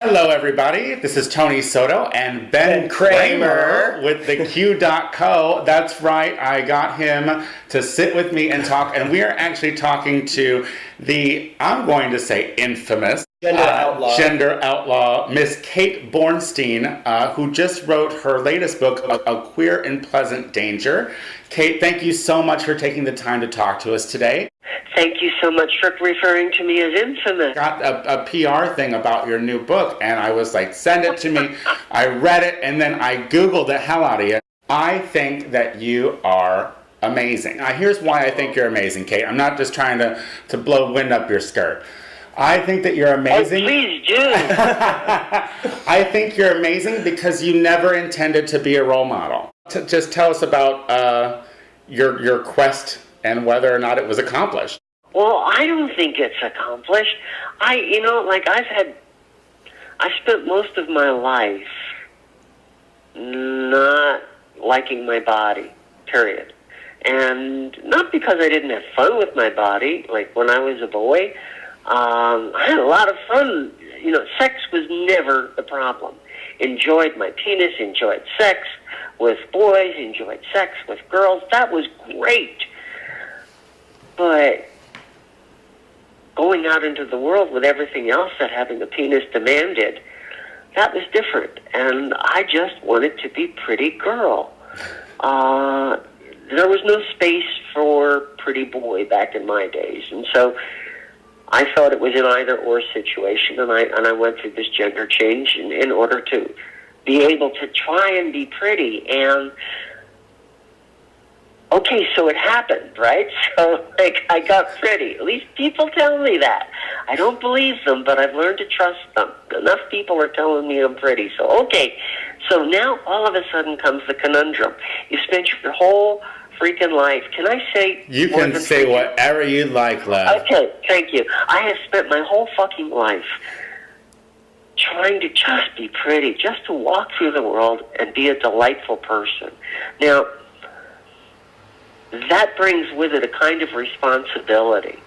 Hello, everybody. This is Tony Soto and Ben Kramer with the Q.co. That's right. I got him to sit with me and talk, and we are actually talking to the, I'm going to say infamous, gender outlaw, Miss Kate Bornstein, who just wrote her latest book, A Queer in Pleasant Danger. Kate, thank you so much for taking the time to talk to us today. Thank you so much for referring to me as infamous. Got a PR thing about your new book, and I was like, send it to me. I read it, and then I Googled the hell out of you. I think that you are amazing. Now, here's why I think you're amazing, Kate. I'm not just trying to blow wind up your skirt. I think that you're amazing. Oh, please do. I think you're amazing because you never intended to be a role model. Just tell us about your quest and whether or not it was accomplished. Well, I don't think it's accomplished. I've spent most of my life not liking my body, period. And not because I didn't have fun with my body, like when I was a boy. I had a lot of fun. Sex was never the problem. Enjoyed my penis, enjoyed sex with boys, enjoyed sex with girls. That was great. But going out into the world with everything else that having a penis demanded, that was different. And I just wanted to be pretty girl. There was no space for pretty boy back in my days. And so I thought it was an either-or situation, and I went through this gender change in order to be able to try and be pretty. And okay, so it happened, right? So, I got pretty. At least people tell me that. I don't believe them, but I've learned to trust them. Enough people are telling me I'm pretty. So, okay. So now, all of a sudden comes the conundrum. You spent your whole freaking life. Can I say... You can say whatever you like, love. Okay, thank you. I have spent my whole fucking life trying to just be pretty, just to walk through the world and be a delightful person. Now, that brings with it a kind of responsibility.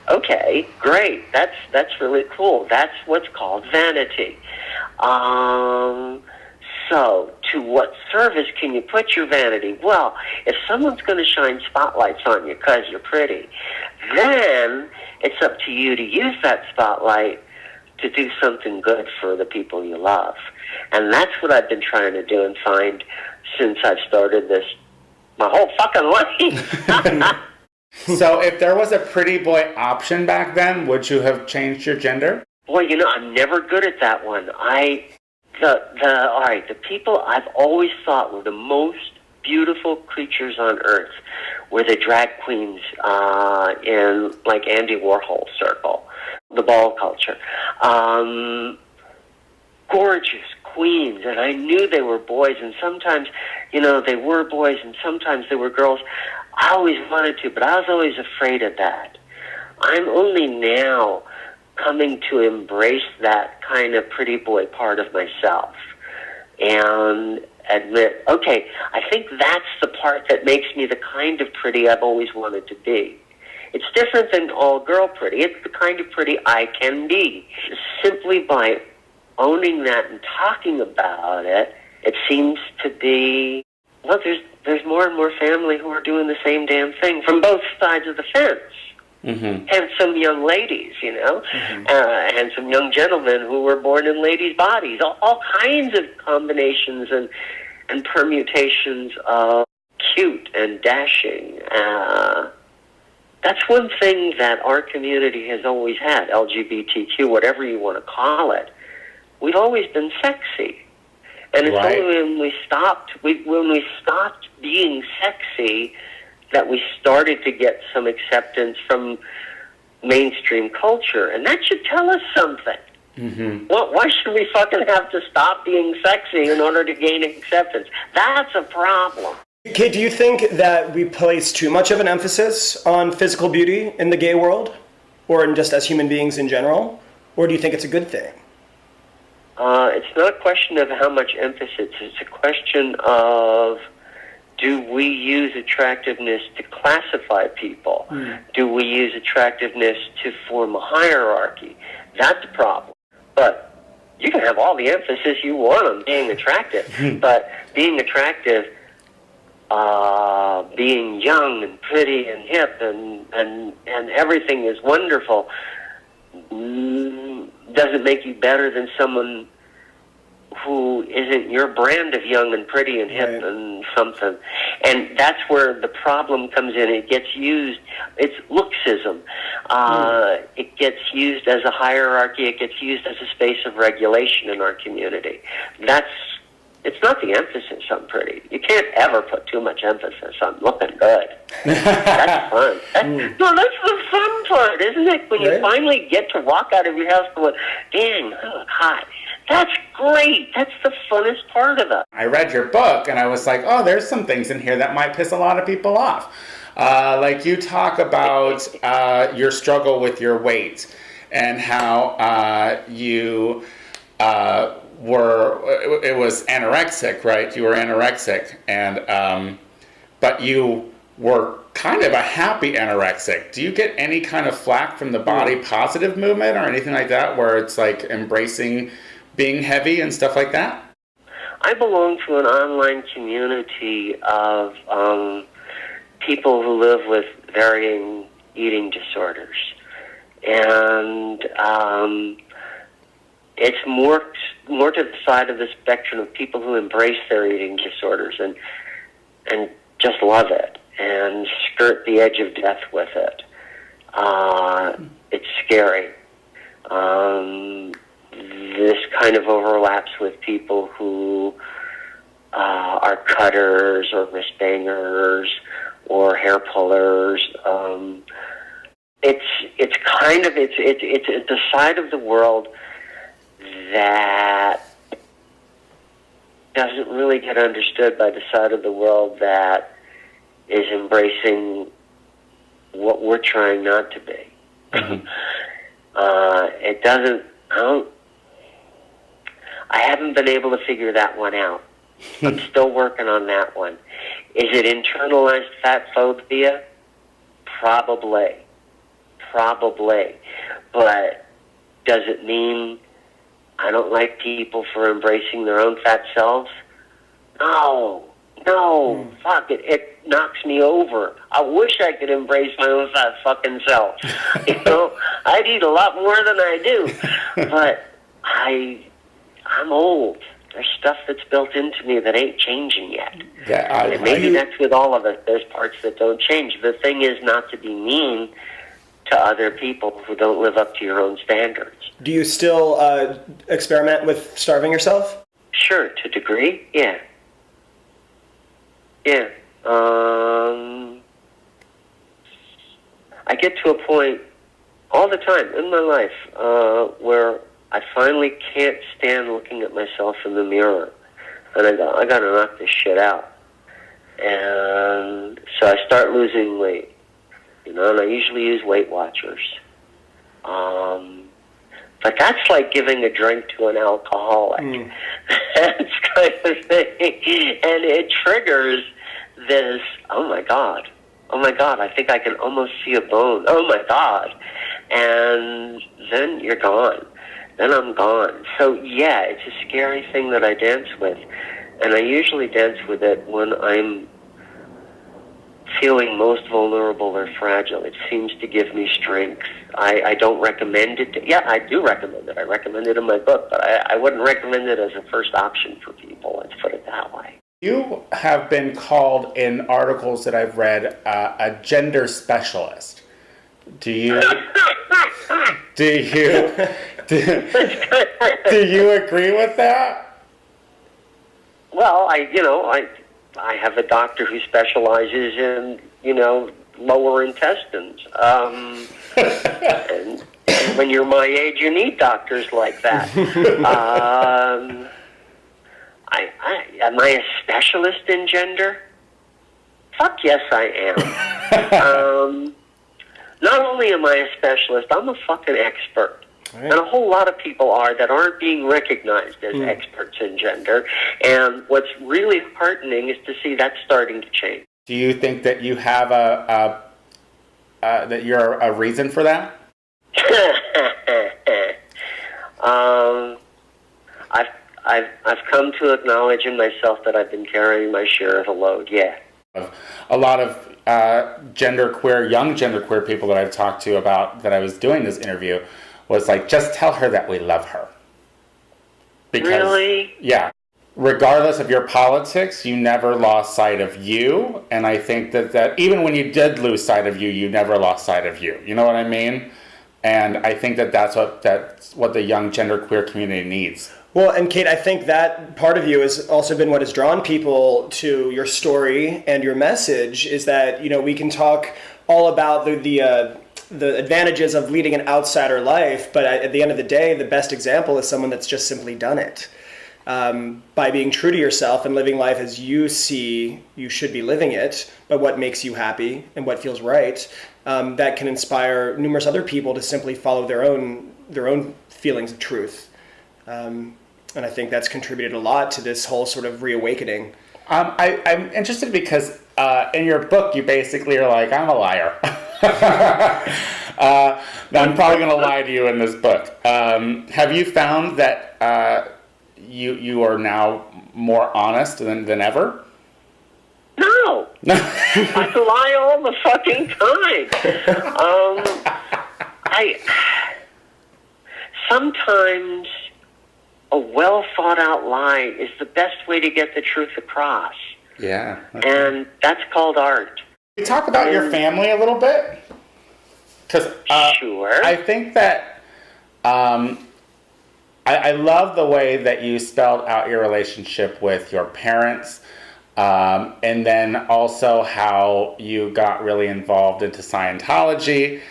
Okay, great. That's really cool. That's what's called vanity. So, to what service can you put your vanity? Well, if someone's going to shine spotlights on you because you're pretty, then it's up to you to use that spotlight to do something good for the people you love. And that's what I've been trying to do and find since I've started this my whole fucking life. So if there was a pretty boy option back then, would you have changed your gender? Boy, I'm never good at that one. The people I've always thought were the most beautiful creatures on earth were the drag queens in like Andy Warhol's circle, the ball culture. Gorgeous queens, and I knew they were boys, and sometimes, they were boys, and sometimes they were girls. I always wanted to, but I was always afraid of that. I'm only now coming to embrace that kind of pretty boy part of myself and admit, okay, I think that's the part that makes me the kind of pretty I've always wanted to be. It's different than all girl pretty. It's the kind of pretty I can be. Simply by owning that and talking about it, it seems to be, well, there's more and more family who are doing the same damn thing from both sides of the fence. Mm-hmm. Handsome young ladies, handsome young gentlemen who were born in ladies' bodies, all kinds of combinations and permutations of cute and dashing. That's one thing that our community has always had, LGBTQ, whatever you want to call it. We've always been sexy. And it's only when we stopped being sexy that we started to get some acceptance from mainstream culture. And that should tell us something. Mm-hmm. Well, why should we fucking have to stop being sexy in order to gain acceptance? That's a problem. Kate, do you think that we place too much of an emphasis on physical beauty in the gay world? Or in just as human beings in general? Or do you think it's a good thing? It's not a question of how much emphasis. It's a question of, do we use attractiveness to classify people? Mm. Do we use attractiveness to form a hierarchy? That's the problem. But You can have all the emphasis you want on being attractive, but being attractive, being young and pretty and hip and everything is wonderful, doesn't make you better than someone who isn't your brand of young and pretty and hip and something. And that's where the problem comes in. It gets used, it's looksism. It gets used as a hierarchy. It gets used as a space of regulation in our community. It's not the emphasis on pretty. You can't ever put too much emphasis on looking good. That's fun. No, that's the fun part, isn't it? When you finally get to walk out of your house going, dang, I look hot. That's great. That's the funnest part of it. I read your book and I was like, oh, there's some things in here that might piss a lot of people off. Like you talk about your struggle with your weight and how you it was anorexic, right? You were anorexic, and but you were kind of a happy anorexic. Do you get any kind of flack from the body positive movement or anything like that, where it's like embracing being heavy and stuff like that? I belong to an online community of people who live with varying eating disorders, and it's more to the side of the spectrum of people who embrace their eating disorders and just love it and skirt the edge of death with it. It's scary. This kind of overlaps with people who are cutters or wrist bangers or hair pullers. It's the side of the world that doesn't really get understood by the side of the world that is embracing what we're trying not to be. It doesn't. I haven't been able to figure that one out. I'm still working on that one. Is it internalized fat phobia? Probably. But does it mean I don't like people for embracing their own fat selves? No, fuck it. It knocks me over. I wish I could embrace my own fat fucking self. I'd eat a lot more than I do. But I'm old. There's stuff that's built into me that ain't changing yet. And maybe that's with all of us. There's parts that don't change. The thing is not to be mean to other people who don't live up to your own standards. Do you still experiment with starving yourself? Sure, to a degree, yeah. I get to a point all the time in my life where I finally can't stand looking at myself in the mirror. And I got to knock this shit out. And so I start losing weight. And I usually use Weight Watchers. But that's like giving a drink to an alcoholic. That's kind of thing. And it triggers this, oh my God, I think I can almost see a bone. Oh my God. And then you're gone. Then I'm gone. So yeah, it's a scary thing that I dance with. And I usually dance with it when I'm feeling most vulnerable or fragile. It seems to give me strength. I don't recommend it. Yeah, I do recommend it. I recommend it in my book, but I wouldn't recommend it as a first option for people. Let's put it that way. You have been called in articles that I've read a gender specialist. Do you agree with that? Well, I have a doctor who specializes in, lower intestines. And when you're my age, you need doctors like that. Am I a specialist in gender? Fuck yes, I am. Not only am I a specialist, I'm a fucking expert. Right. And a whole lot of people are that aren't being recognized as experts in gender. And what's really heartening is to see that starting to change. Do you think that you have that you're a reason for that? I've come to acknowledge in myself that I've been carrying my share of the load. Yeah. A lot of young genderqueer people that I've talked to about that I was doing this interview was like, just tell her that we love her. Because, really? Yeah. Regardless of your politics, you never lost sight of you. And I think that even when you did lose sight of you, you never lost sight of you. You know what I mean? And I think that's what the young genderqueer community needs. Well, and Kate, I think that part of you has also been what has drawn people to your story and your message, is that, you know, we can talk all about the advantages of leading an outsider life, but at the end of the day, the best example is someone that's just simply done it. By being true to yourself and living life as you see you should be living it, but what makes you happy and what feels right, that can inspire numerous other people to simply follow their own feelings of truth. And I think that's contributed a lot to this whole sort of reawakening. I'm interested because in your book, you basically are like, I'm a liar. I'm probably going to lie to you in this book. Have you found that you are now more honest than ever? No. I lie all the fucking time. Sometimes a well thought out lie is the best way to get the truth across. Yeah. And that's called art. Can you talk about your family a little bit? Because sure. I think that I love the way that you spelled out your relationship with your parents, and then also how you got really involved into Scientology,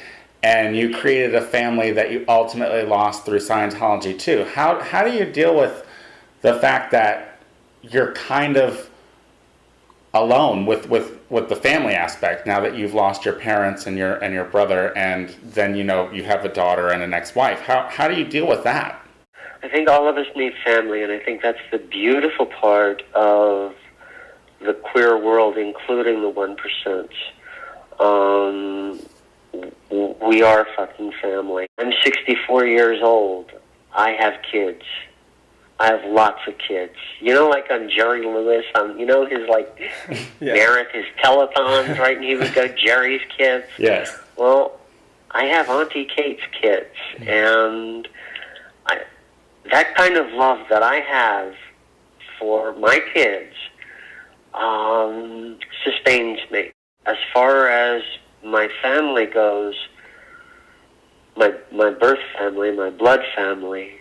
and you created a family that you ultimately lost through Scientology too. How do you deal with the fact that you're kind of alone with the family aspect now that you've lost your parents and your brother, and then you have a daughter and an ex-wife? How do you deal with that? I think all of us need family, and I think that's the beautiful part of the queer world, including the 1%. We are fucking family. I'm 64 years old. I have kids. I have lots of kids. You know, like on Jerry Lewis, his merit, his telethons, right? And he would go, Jerry's kids. Yes. Well, I have Auntie Kate's kids, and that kind of love that I have for my kids sustains me. As far as my family goes, my birth family, my blood family,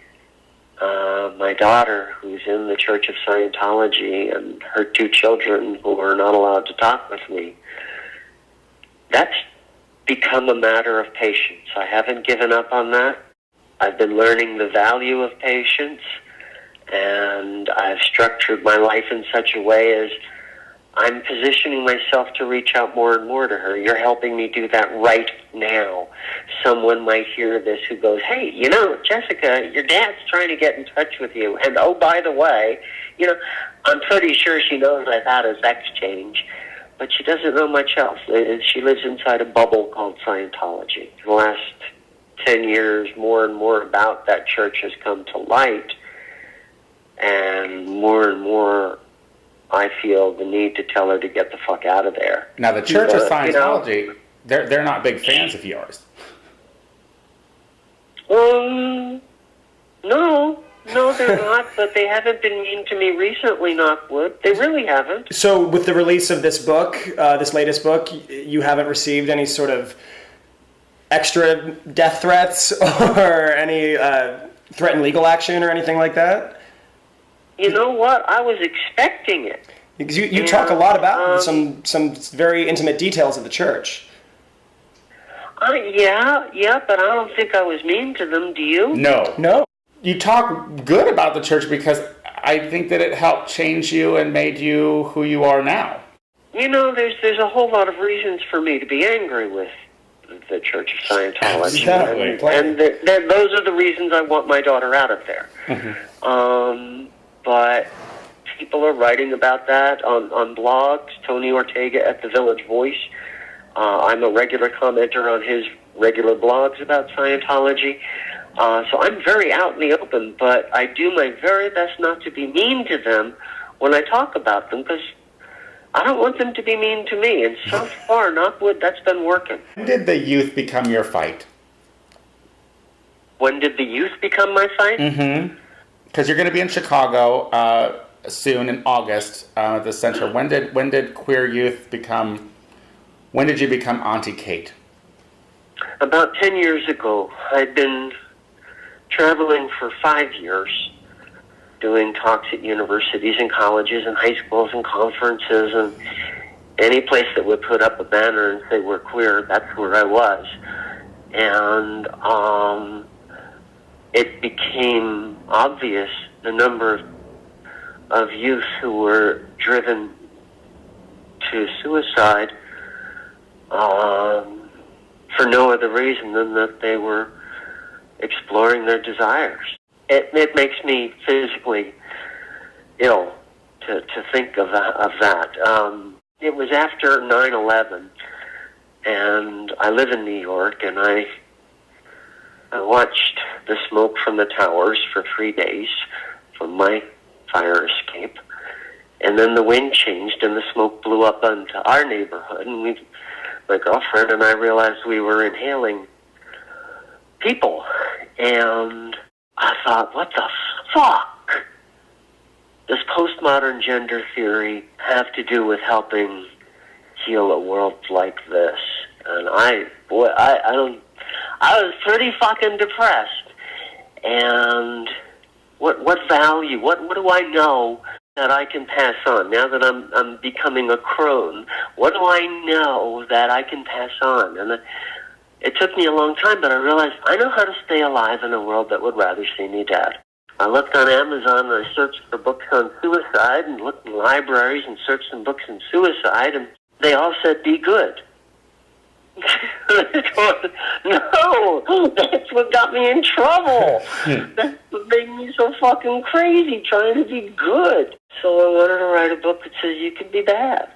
my daughter, who's in the Church of Scientology, and her 2 children who are not allowed to talk with me, that's become a matter of patience. I haven't given up on that. I've been learning the value of patience, and I've structured my life in such a way as I'm positioning myself to reach out more and more to her. You're helping me do that right now. Someone might hear this who goes, hey, Jessica, your dad's trying to get in touch with you. And oh, by the way, I'm pretty sure she knows I've had a sex change, but she doesn't know much else. She lives inside a bubble called Scientology. The last 10 years, more and more about that church has come to light, and more I feel the need to tell her to get the fuck out of there. Now, the Church of Scientology, they're not big fans of yours. No, they're not, but they haven't been mean to me recently, knockwood. They really haven't. So with the release of this book, this latest book, you haven't received any sort of extra death threats or any threatened legal action or anything like that? You know what? I was expecting it. Because you talk a lot about some very intimate details of the church. Yeah, but I don't think I was mean to them, do you? No. You talk good about the church because I think that it helped change you and made you who you are now. There's a whole lot of reasons for me to be angry with the Church of Scientology. Exactly. And those are the reasons I want my daughter out of there. Mm-hmm. But people are writing about that on blogs. Tony Ortega at the Village Voice. I'm a regular commenter on his regular blogs about Scientology. So I'm very out in the open, but I do my very best not to be mean to them when I talk about them, because I don't want them to be mean to me. And so far, knock wood, that's been working. When did the youth become your fight? When did the youth become my fight? Mm-hmm. Because you're going to be in Chicago soon in August at the center. When did queer youth become? When did you become Auntie Kate? About 10 years ago. I'd been traveling for 5 years, doing talks at universities and colleges and high schools and conferences, and any place that would put up a banner and say we're queer, that's where I was. And it became obvious the number of youth who were driven to suicide for no other reason than that they were exploring their desires. It makes me physically ill to think of that. It was after 9/11, and I live in New York, and I watched the smoke from the towers for 3 days from my fire escape, and then the wind changed and the smoke blew up into our neighborhood, and my girlfriend and I realized we were inhaling people, and I thought, what the fuck does postmodern gender theory have to do with helping heal a world like this? And I was pretty fucking depressed. And what value, what do I know that I can pass on now that I'm becoming a crone? What do I know that I can pass on? And it took me a long time, but I realized I know how to stay alive in a world that would rather see me dead. I looked on Amazon and I searched for books on suicide, and looked in libraries and searched some books on suicide, and they all said, be good. No, that's what got me in trouble. That's what made me so fucking crazy, trying to be good. So I wanted to write a book that says you can be bad.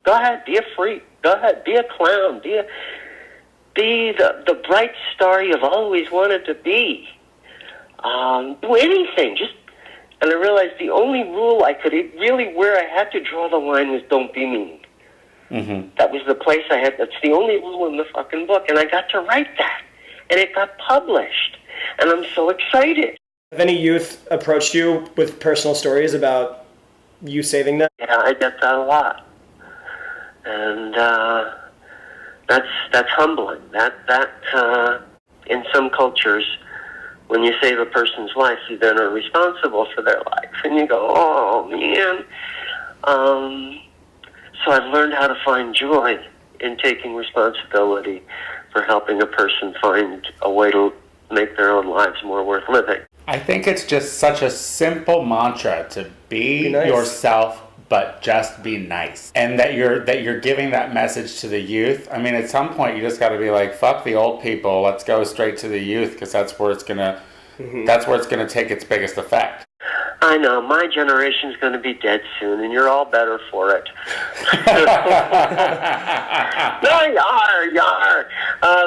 Go ahead, be a freak. Go ahead, be a clown. Be the bright star you've always wanted to be. Do anything. And I realized the only rule I could really, where I had to draw the line was don't be mean. Mm-hmm. That was the place I had. That's the only rule in the fucking book, and I got to write that, and it got published, and I'm so excited. Have any youth approached you with personal stories about you saving them? Yeah, I get that a lot, and that's humbling. That in some cultures, when you save a person's life, you then are responsible for their life, and you go, oh man. So I've learned how to find joy in taking responsibility for helping a person find a way to make their own lives more worth living. I think it's just such a simple mantra to be nice. Yourself, but just be nice. And that you're giving that message to the youth. I mean, at some point you just got to be like, fuck the old people, let's go straight to the youth, because that's where it's gonna take its biggest effect. I know, my generation's going to be dead soon, and you're all better for it. No, yar.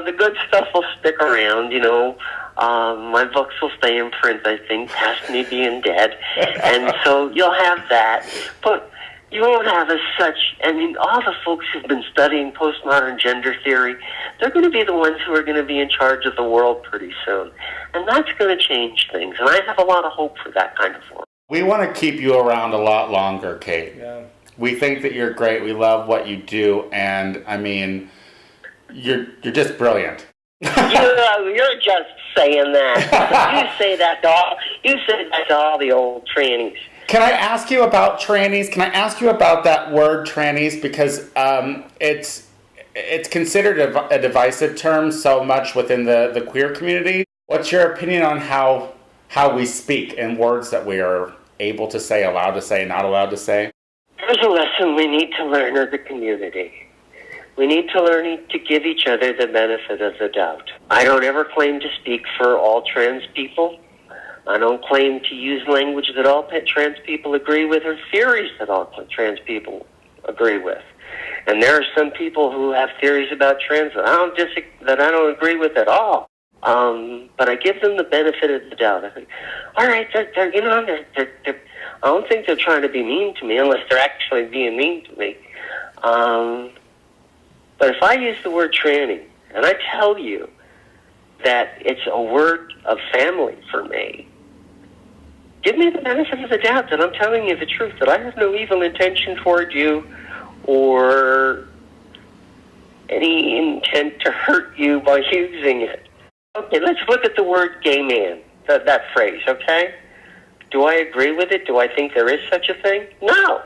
The good stuff will stick around, you know. My books will stay in print, I think, past me being dead. And so you'll have that. But you won't have as such, I mean, all the folks who've been studying postmodern gender theory, they're going to be the ones who are going to be in charge of the world pretty soon. And that's going to change things. And I have a lot of hope for that kind of work. We want to keep you around a lot longer, Kate. Yeah. We think that you're great. We love what you do. And, I mean, you're just brilliant. You're just saying that. You say that to all the old trannies. Can I ask you about trannies? Can I ask you about that word trannies? Because it's considered a divisive term so much within the queer community. What's your opinion on how we speak and words that we are able to say, allowed to say, not allowed to say? There's a lesson we need to learn as a community. We need to learn to give each other the benefit of the doubt. I don't ever claim to speak for all trans people. I don't claim to use language that all trans people agree with or theories that all trans people agree with. And there are some people who have theories about trans that I don't agree with at all. But I give them the benefit of the doubt. I think, all right, I don't think they're trying to be mean to me unless they're actually being mean to me. But if I use the word tranny, and I tell you that it's a word of family for me, give me the benefit of the doubt that I'm telling you the truth, that I have no evil intention toward you or any intent to hurt you by using it. Okay, let's look at the word gay man, that phrase, okay? Do I agree with it? Do I think there is such a thing? No.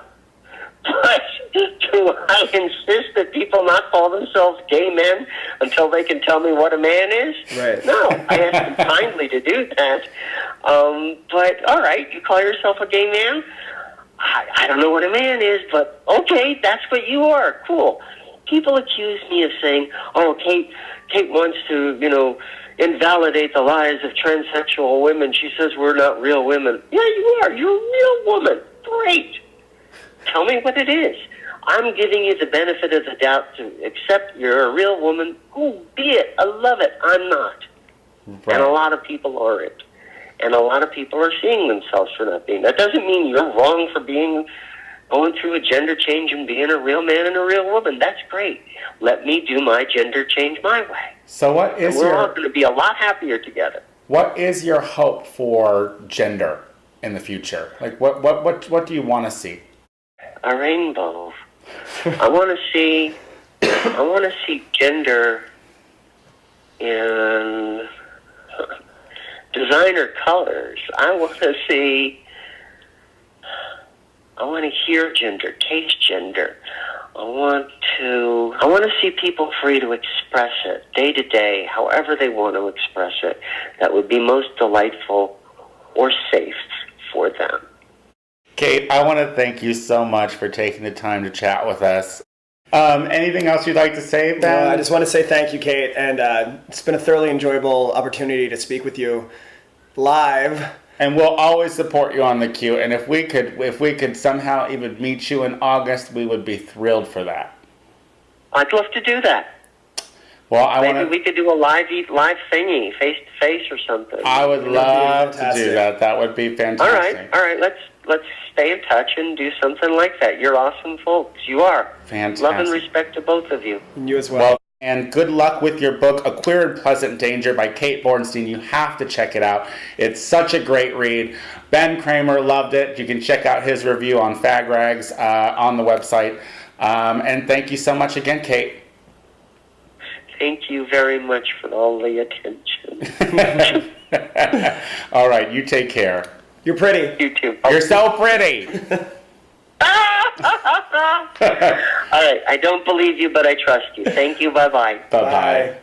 But do I insist that people not call themselves gay men until they can tell me what a man is? Right. No, I ask them kindly to do that. But, all right, you call yourself a gay man? I don't know what a man is, but okay, that's what you are. Cool. People accuse me of saying, oh, Kate wants to, invalidate the lives of transsexual women. She says we're not real women. Yeah, you are. You're a real woman. Great. Tell me what it is. I'm giving you the benefit of the doubt to accept you're a real woman. Oh, be it. I love it. I'm not. Right. And a lot of people aren't. And a lot of people are seeing themselves for not being. That doesn't mean you're wrong for going through a gender change and being a real man and a real woman. That's great. Let me do my gender change my way. So what is we're all going to be a lot happier together. What is your hope for gender in the future? Like what do you want to see? A rainbow. I want to see gender in designer colors. I want to hear gender, taste gender. I want to see people free to express it day to day, however they want to express it. That would be most delightful or safe for them. Kate, I want to thank you so much for taking the time to chat with us. Anything else you'd like to say, Ben? No, I just want to say thank you, Kate, and it's been a thoroughly enjoyable opportunity to speak with you live. And we'll always support you on the Q. And if we could somehow even meet you in August, we would be thrilled for that. I'd love to do that. Well, maybe we could do a live thingy, face to face or something. I would love to do that. That would be fantastic. All right. Let's stay in touch and do something like that. You're awesome folks. You are. Fantastic. Love and respect to both of you. And you as well. And good luck with your book, A Queer and Pleasant Danger by Kate Bornstein. You have to check it out. It's such a great read. Ben Kramer loved it. You can check out his review on Fagrags on the website. And thank you so much again, Kate. Thank you very much for all the attention. All right, you take care. You're pretty. You too. You're so pretty. All right, I don't believe you, but I trust you. Thank you. Bye-bye. Bye-bye.